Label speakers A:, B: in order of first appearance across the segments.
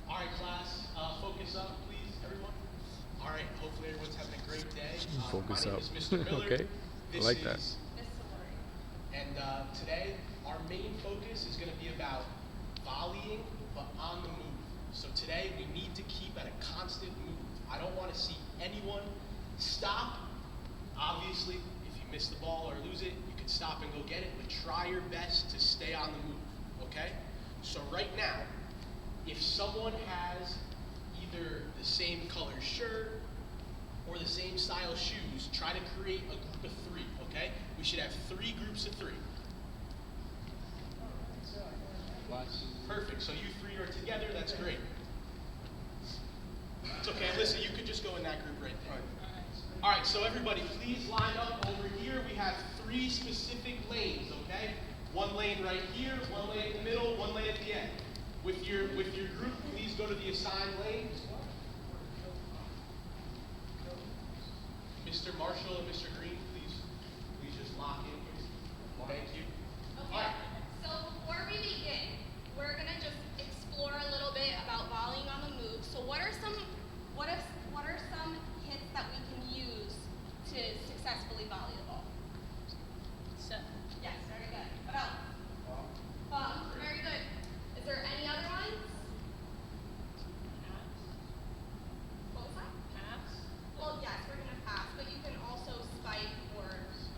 A: All right, class, focus up, please, everyone. All right, hopefully everyone's having a great day.
B: Focus
A: my name
B: up.
A: is Mr. Miller.
B: Okay, I like that.
A: And today, our main focus is going to be about volleying, but on the move. So today, we need to keep at a constant move. I don't want to see anyone stop. Obviously, if you miss the ball or lose it, you can stop and go get it, but try your best to stay on the move, okay? So right now, if someone has either the same color shirt or the same style shoes, try to create a group of three, okay? We should have 3 groups of 3. Perfect, so you 3 are together, that's great. It's okay, listen, you could just go in that group right there. All right, so everybody, please line up over here. We have 3 specific lanes, okay? 1 lane right here, 1 lane in the middle, 1 lane at the end. With your group, please go to the assigned lane. Mr. Marshall and Mr. Green, please just lock in here. Thank you.
C: Okay,
A: All right.
C: so before we begin, we're gonna just explore a little bit about volleying on the move. So what are some hits that we can use to successfully volley the ball? Yes, very good. What else? Very good. Is there any other ones? What was that? Pass. Well, yes, we're gonna pass, but you can also spike or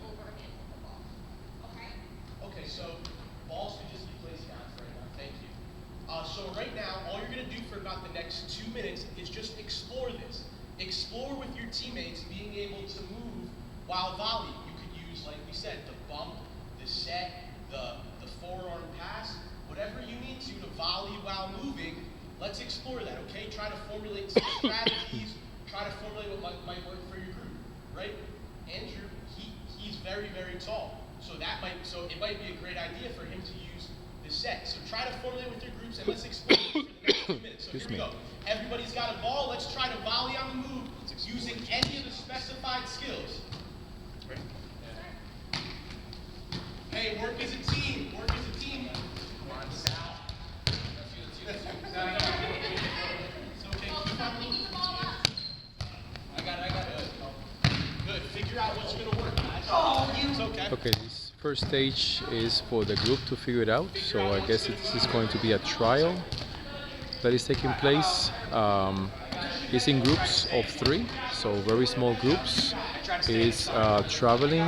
C: overhand with the ball. Okay?
A: Okay, so balls can just be placed down for right now. Thank you. So right now, all you're going to do for about the next 2 minutes is just explore this. Explore with your teammates being able to move while volleying. You could use, like we said, the bump, the set, the forearm pass, whatever you need to volley while moving. Let's explore that, okay? Try to formulate some strategies. Try to formulate what might work for your group, right? Andrew, he's very, very tall. So it might be a great idea for him to use the set. So try to formulate with your groups and let's explore this for the next 2 minutes. So here we go. Everybody's got a ball. Let's try to volley on the move using any of the specified skills. Hey, work as a team. Work as a team. Come on, Sal. It's okay.
C: Picking the ball up.
A: I got it. Good. Figure out what's going to work, guys. It's okay.
B: Okay, this first stage is for the group to figure it out. So I guess this is going to be a trial that is taking place. It's in groups of 3, so very small groups. It's traveling.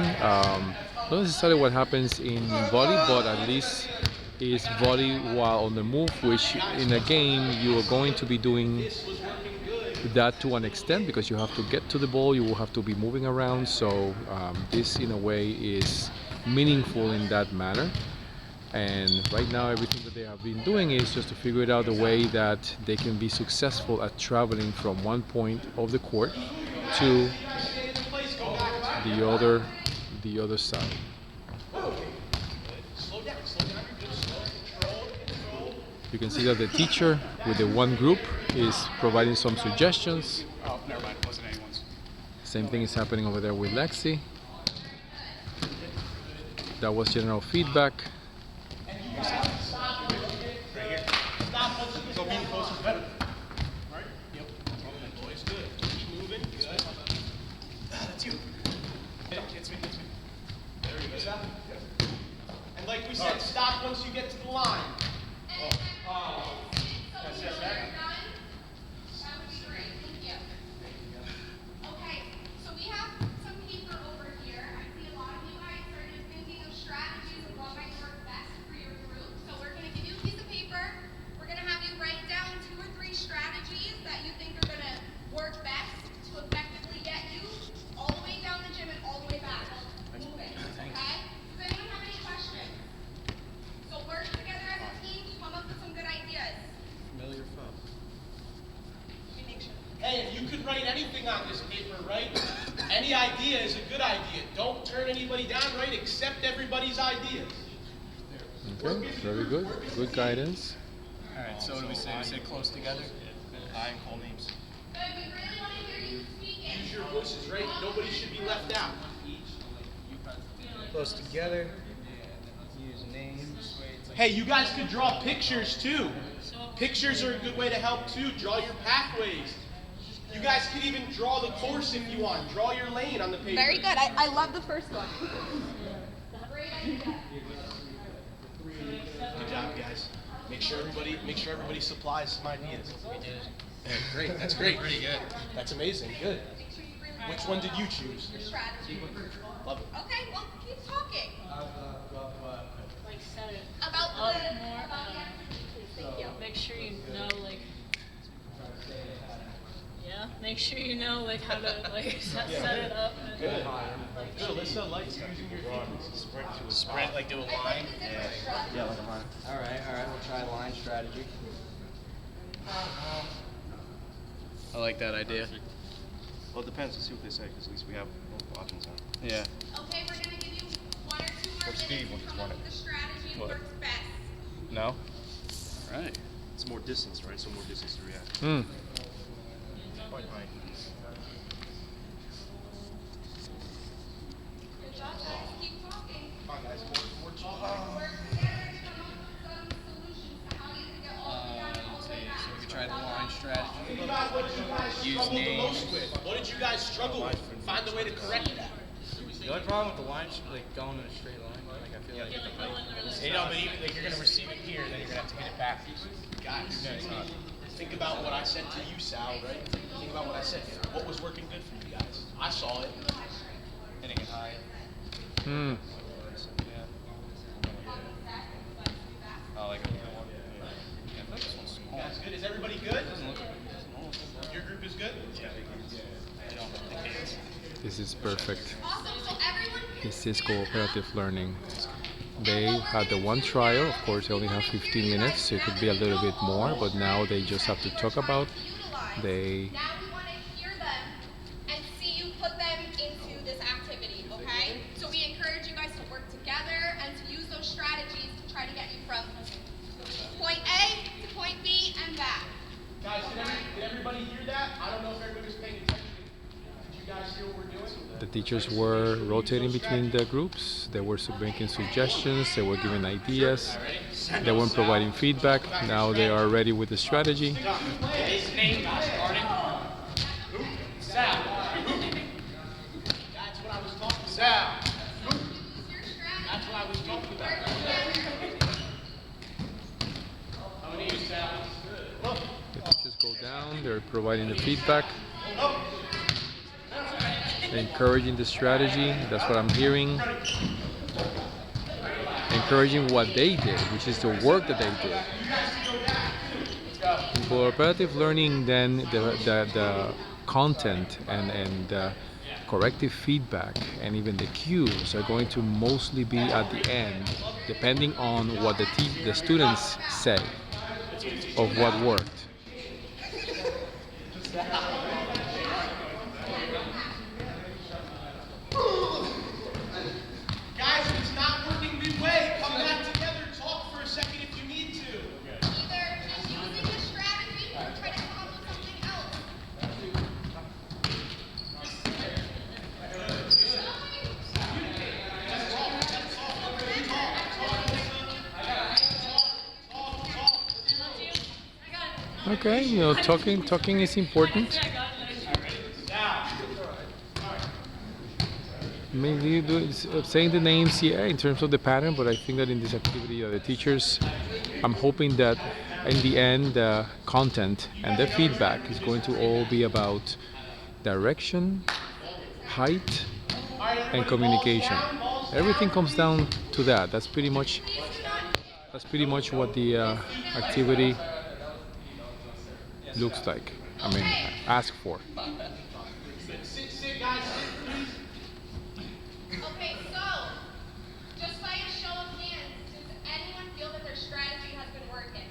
B: Not necessarily what happens in volley, but at least it's volley while on the move, which in a game you are going to be doing that to an extent because you have to get to the ball, you will have to be moving around. So this in a way is meaningful in that manner. And right now everything that they have been doing is just to figure it out the way that they can be successful at traveling from one point of the court to the other side. You can see that the teacher with the one group is providing some suggestions.
D: Oh, never mind. It wasn't anyone's.
B: Same thing is happening over there with Lexie. That was general feedback.
A: So being closer is better. Right? Yep. Boys, good. Keep moving. Good. That's you. It's me. There we go. And like we said, stop once you get to the line.
C: Okay, so we have some paper over here. I see a lot of you guys started thinking of strategies of what might work best for your group. So we're going to give you a piece of paper. We're going to have you write down 2 or 3 strategies that you think are going to work best to effectively get you all the way down the gym and all the way back. Moving, okay? Does anyone have any questions? So work together as a team to come up with some good ideas.
D: Familiar phone.
C: Let me make sure.
A: Hey, if you could write anything on this paper, right? Any idea is a good idea. Don't turn anybody down, right? Accept everybody's ideas.
B: Okay, very good. Good guidance.
D: All right. So what do we say? We say close together. I and call names.
C: Good, we really want to hear you speaking.
A: Use your voices, right? Nobody should be left out.
E: Close together. Use names.
A: Hey, you guys could draw pictures too. Pictures are a good way to help too. Draw your pathways. You guys can even draw the course if you want. Draw your lane on the paper.
C: Very good. I love the first one. Great idea.
A: Good job, guys. Make sure everybody supplies some ideas. We did it. Yeah, great. That's great. Pretty good. That's amazing. Good. Which one did you choose?
C: Your strategy.
A: Love it.
C: Okay, well, keep talking.
E: Like set it
C: About
E: up
C: the
E: more.
C: Thank you.
E: Make sure you know like. Yeah. Make sure you know like how to like set it up. And,
A: Good. Good. Alyssa likes using your feet.
D: Sprint, like do a line.
F: Yeah, like a line. All right, we'll try line strategy.
D: I like that idea.
F: Well, it depends. Let's see what they say, because at least we have multiple options on.
D: Yeah.
C: Okay, we're going to give you 1 or 2 more
F: What's Steve?
C: minutes to
F: What's
C: come up
F: one?
C: with the strategy that
D: What?
C: works best.
D: No? All right.
F: It's more distance, right? So more distance to react.
B: Hmm.
C: Good job, guys. Keep talking.
A: Come on, guys. More talking.
C: Work together to come up with some solutions to how you can get all the way down and all the way back.
D: So we could try the line strategy.
A: Think about what you guys struggled the most with. What did you guys struggle with? Find a way to correct that.
D: The only problem with the line, like going in a straight line, like I feel like.
A: You know, but even like you're gonna receive it here, then you're gonna have to get it back. Guys, think about what I said to you, Sal, right? Think about what I said. What was working good for you guys? I saw it.
D: Hitting it high.
B: Hmm.
D: Oh, like
A: That's good. Is everybody good? Your group is good?
B: This is perfect.
C: Awesome. So everyone can
B: This is
C: stand up.
B: cooperative learning. They had the one trial. Of course, they only have 15 minutes, so it could be a little bit more, but now they just have to talk about. They
C: Now we want to hear them and see you put them into this activity, okay? So we encourage you guys to work together and to use those strategies to try to get you from point A to point B and back.
A: Guys, did everybody hear that? I don't know if everybody was paying attention. Did you guys hear what we're doing?
B: The teachers were rotating between the groups. They were making suggestions. They were giving ideas. They were providing feedback. Now they are ready with the strategy.
A: His name got started. Sal. That's what I was talking about. Sal. That's what I was talking about. I'm gonna use Sal.
B: The teachers go down. They're providing the feedback, encouraging the strategy. That's what I'm hearing. Encouraging what they did, which is the work that they did. In cooperative learning, then the content and corrective feedback and even the cues are going to mostly be at the end, depending on what the students say of what worked.
A: Guys, if it's not working midway, come back together, talk for a second if you need to.
C: Either keep using this strategy or try to come up with something else.
B: Okay, talking is important. Maybe saying the names, yeah, in terms of the pattern, but I think that in this activity, the teachers, I'm hoping that in the end, the content and the feedback is going to all be about direction, height, and communication. Everything comes down to that. That's pretty much what the activity looks like. I mean, ask for.
A: Sit, guys, sit, please.
C: Okay, so just by a show of hands, does anyone feel that their strategy has been working?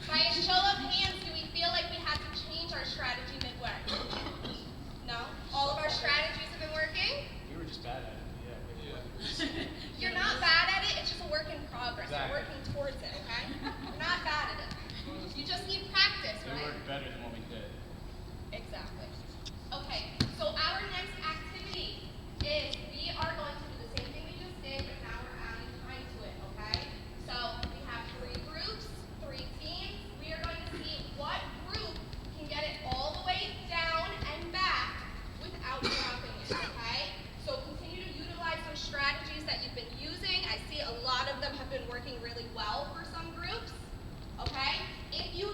C: By a show of hands, do we feel like we had to change our strategy midway? No? All of our strategies have been working?
D: You were just bad at it.
C: You're not bad at it, it's just a work in progress. You're working towards it, okay? You're not bad at it. You just need practice,
D: It
C: right?
D: worked better than what we did.
C: Exactly. Okay, so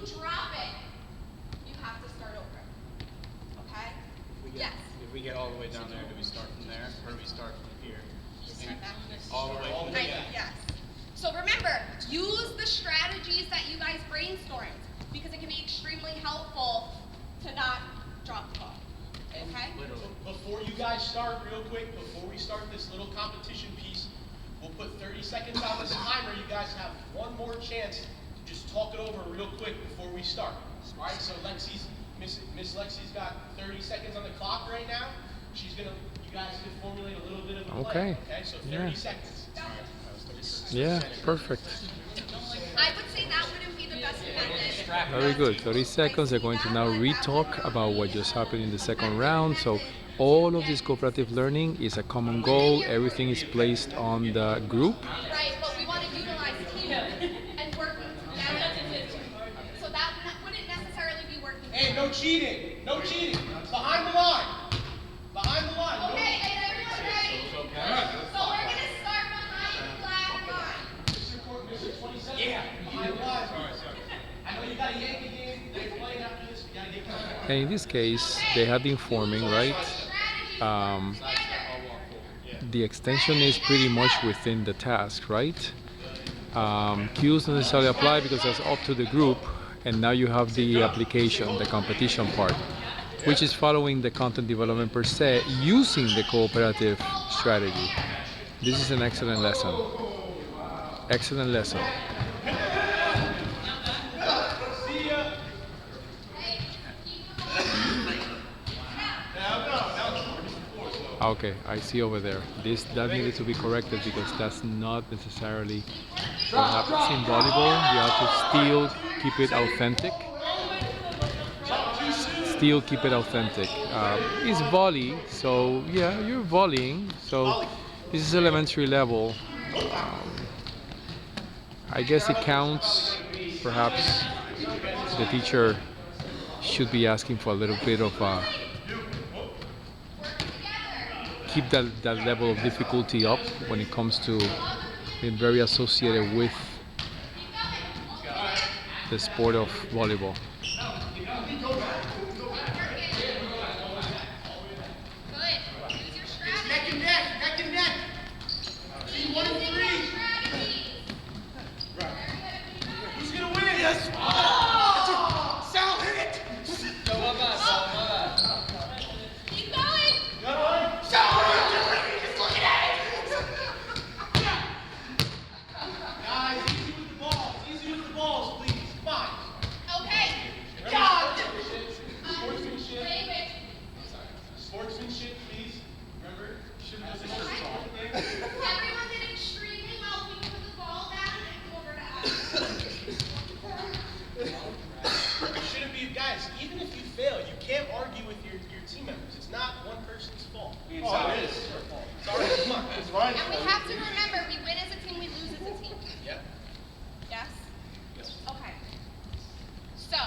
C: drop it, you have to start over. Okay? Yes.
D: If we get all the way down there, do we start from there, or do we start from here?
C: Start back from this.
D: All the way from
C: Right,
D: there.
C: yes. So remember, use the strategies that you guys brainstormed because it can be extremely helpful to not drop the ball. Okay?
A: Before you guys start, real quick, before we start this little competition piece, we'll put 30 seconds on the timer. You guys have one more chance to just talk it over real quick before we start. All right, so Miss Lexie's got 30 seconds on the clock right now. She's gonna, you guys can formulate a little bit of a plan. Okay, so 30 seconds.
B: Yeah, perfect.
C: I would say that wouldn't be the best method.
B: Very good. 30 seconds. They're going to now re-talk about what just happened in the second round. So all of this cooperative learning is a common goal. Everything is placed on the group.
C: Right, but we want to utilize teamwork and working together. So that wouldn't necessarily be working together.
A: Hey, no cheating. No cheating. Behind the line. Behind the line.
C: Okay, is everyone ready? So we're going to start behind the black line.
A: Mr. 27. Yeah. Behind the line. I know you got a Yankee game. They're playing after this. We got to get going.
B: And in this case, they have the informing, right? The extension is pretty much within the task, right? Cues don't necessarily apply because that's up to the group. And now you have the application, the competition part, which is following the content development per se using the cooperative strategy. This is an excellent lesson. Excellent lesson. Okay, I see over there. That needed to be corrected because that's not necessarily what happens in volleyball. You have to still keep it authentic. Still keep it authentic. It's volley, so yeah, you're volleying. So this is elementary level. I guess it counts. Perhaps the teacher should be asking for a little bit of keep that level of difficulty up when it comes to being very associated with the sport of volleyball.
A: Sportsmanship, please. Remember,
C: Everyone did extremely well. We put the ball down and go over to us.
A: You shouldn't be, guys, even if you fail, you can't argue with your team members. It's not one person's fault.
F: It is.
A: Sorry, come on. It's right.
C: And we have to remember, we win as a team, we lose as a team.
A: Yep.
C: Yes? Yes. Okay. So,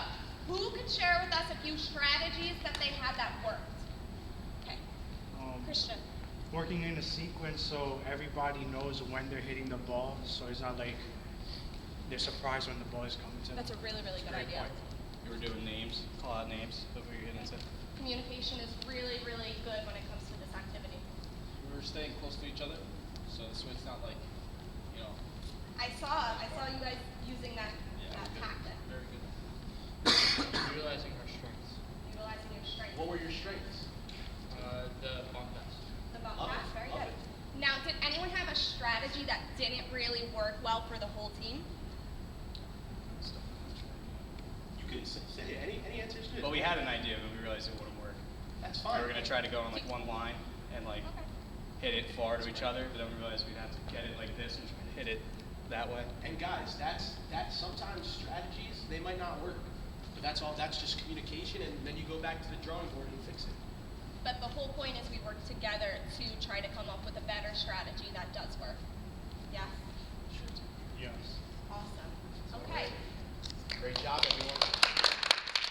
C: who could share with us a few strategies that they had that worked? Okay. Christian.
G: Working in a sequence so everybody knows when they're hitting the ball, so it's not like they're surprised when the ball is coming to them.
C: That's a really, really good idea.
D: You were doing names, call out names of who you're hitting to.
C: Communication is really, really good when it comes to this activity.
H: We were staying close to each other, so this way it's not like, you know.
C: I saw you guys using that tactic.
H: Very good. Realizing our strengths.
C: Utilizing your strengths.
A: What were your strengths?
H: The bump pass.
C: The bump
A: Love it,
C: pass, very
A: love
C: good.
A: it.
C: Now, did anyone have a strategy that didn't really work well for the whole team?
A: You could say any answer's good.
D: But we had an idea, but we realized it wouldn't work.
A: That's
D: We
A: fine.
D: were gonna try to go on like one line and like hit it far to each other, but then we realized we'd have to get it like this and try to hit it that way.
A: And guys, that's sometimes strategies, they might not work. But that's just communication, and then you go back to the drawing board and fix it.
C: But the whole point is we work together to try to come up with a better strategy that does work. Yes?
G: Yes.
C: Awesome. Okay.
A: Great job, everyone.